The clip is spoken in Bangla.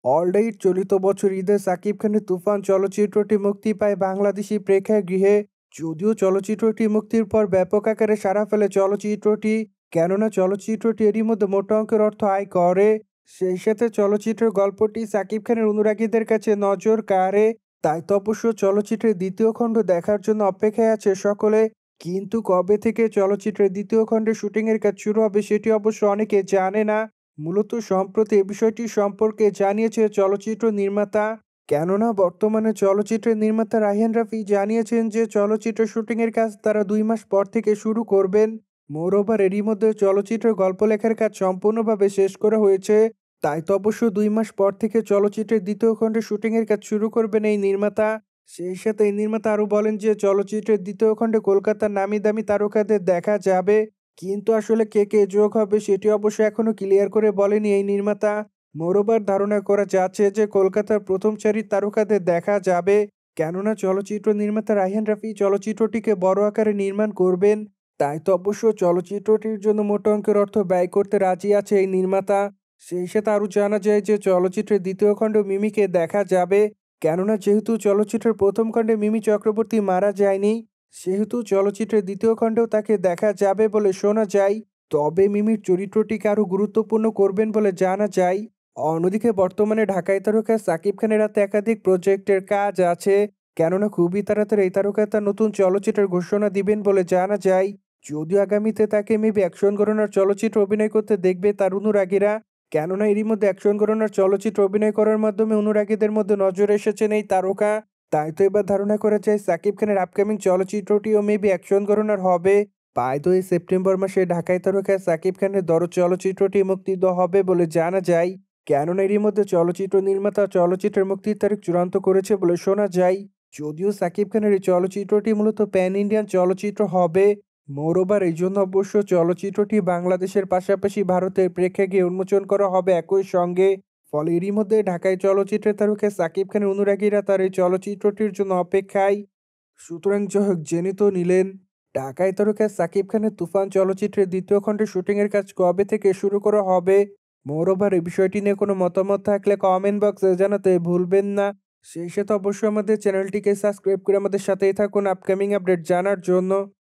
অলরাইট চলিত বছর ঈদে সাকিব খানের তুফান চলচ্চিত্রটি মুক্তি পায় বাংলাদেশি প্রেক্ষাগৃহে। যদিও চলচ্চিত্রটি মুক্তির পর ব্যাপক আকারে সাড়া ফেলে চলচ্চিত্রটি, কেননা চলচ্চিত্রটি এরই মধ্যে মোটা অঙ্কের অর্থ আয় করে। সেই সাথে চলচ্চিত্রের গল্পটি সাকিব খানের অনুরাগীদের কাছে নজর কাড়ে। তাই তো অবশ্য চলচ্চিত্রের দ্বিতীয় খণ্ড দেখার জন্য অপেক্ষায় আছে সকলে। কিন্তু কবে থেকে চলচ্চিত্রের দ্বিতীয় খণ্ডের শুটিংয়ের কাজ শুরু হবে সেটি অবশ্য অনেকে জানে না। মূলত সম্প্রতি এ বিষয়টি সম্পর্কে জানিয়েছে চলচ্চিত্র নির্মাতা। কেননা বর্তমানে চলচ্চিত্রের নির্মাতা রায়হান রাফি জানিয়েছেন যে চলচ্চিত্রের শুটিংয়ের কাজ তারা 2 মাস পর থেকে শুরু করবেন। মোরওভার এরই মধ্যে চলচ্চিত্রের গল্প লেখার কাজ সম্পূর্ণভাবে শেষ করা হয়েছে। তাই তো অবশ্য 2 মাস পর থেকে চলচ্চিত্রের দ্বিতীয় খণ্ডের শুটিংয়ের কাজ শুরু করবেন এই নির্মাতা। সেই সাথে এই নির্মাতা আরও বলেন যে চলচ্চিত্রের দ্বিতীয় খণ্ডে কলকাতার নামি দামি তারকাদের দেখা যাবে। কিন্তু আসলে কে কে যোগ হবে সেটি অবশ্য এখনো ক্লিয়ার করে বলেনি এই নির্মাতা। মোরওভার ধারণা করা যাচ্ছে যে কলকাতার প্রথম সারির তারকাদের দেখা যাবে। কেননা চলচ্চিত্র নির্মাতা রায়হান রাফি চলচ্চিত্রটিকে বড় আকারে নির্মাণ করবেন। তাই তো অবশ্য চলচ্চিত্রটির জন্য মোটা অঙ্কের অর্থ ব্যয় করতে রাজি আছে এই নির্মাতা। সেই সাথে আরও জানা যায় যে চলচ্চিত্রের দ্বিতীয় খণ্ড মিমিকে দেখা যাবে। কেননা যেহেতু চলচ্চিত্রের প্রথম খণ্ডে মিমি চক্রবর্তী মারা যায়নি, সেহেতু চলচ্চিত্রের দ্বিতীয় খণ্ডেও তাকে দেখা যাবে বলে শোনা যায়। তবে মিমির চরিত্রটিকে আরও গুরুত্বপূর্ণ করবেন বলে জানা যায়। অন্যদিকে বর্তমানে ঢাকাই তারকা সাকিব খানের হাতে একাধিক প্রজেক্টের কাজ আছে। কেননা খুবই তাড়াতাড়ি এই তারকা তার নতুন চলচ্চিত্রের ঘোষণা দিবেন বলে জানা যায়। যদিও আগামীতে তাকে মেবি অ্যাকশন ঘরানার চলচ্চিত্র অভিনয় করতে দেখবে তার অনুরাগীরা। কেননা এরই মধ্যে অ্যাকশন ঘরানার চলচ্চিত্র অভিনয় করার মাধ্যমে অনুরাগীদের মধ্যে নজরে এসেছেন এই তারকা। তাই তো এবার ধারণা করা যায় সাকিব খানের আপকামিং চলচ্চিত্রটিও মেবি অ্যাকশন ঘরানার হবে। বাই দ্য ওয়ে, সেপ্টেম্বর মাসে ঢাকাই তারকা সাকিব খানের দরদ চলচ্চিত্রটি মুক্তি দেওয়া হবে বলে জানা যায়। কেননা এরই মধ্যে চলচ্চিত্র নির্মাতা চলচ্চিত্রের মুক্তির তারিখ চূড়ান্ত করেছে বলে শোনা যায়। যদিও সাকিব খানের এই চলচ্চিত্রটি মূলত প্যান ইন্ডিয়ান চলচ্চিত্র হবে। মোরওভার এই জন্য অবশ্য চলচ্চিত্রটি বাংলাদেশের পাশাপাশি ভারতের প্রেক্ষাগৃহে উন্মোচন করা হবে একই সঙ্গে। ফলে এরই মধ্যে ঢাকায় চলচ্চিত্রের তারকা সাকিব খানের অনুরাগীরা তার এই চলচ্চিত্রটির জন্য অপেক্ষায়। সুতরাং যাই হোক, জেনে তো নিলেন ঢাকায় তারকা সাকিব খানের তুফান চলচ্চিত্রের দ্বিতীয় খণ্ডের শুটিংয়ের কাজ কবে থেকে শুরু করা হবে। মোরওভার এই বিষয়টি নিয়ে কোনো মতামত থাকলে কমেন্ট বক্সে জানাতে ভুলবেন না। সেই সাথে অবশ্যই আমাদের চ্যানেলটিকে সাবস্ক্রাইব করে আমাদের সাথেই থাকুন আপকামিং আপডেট জানার জন্য।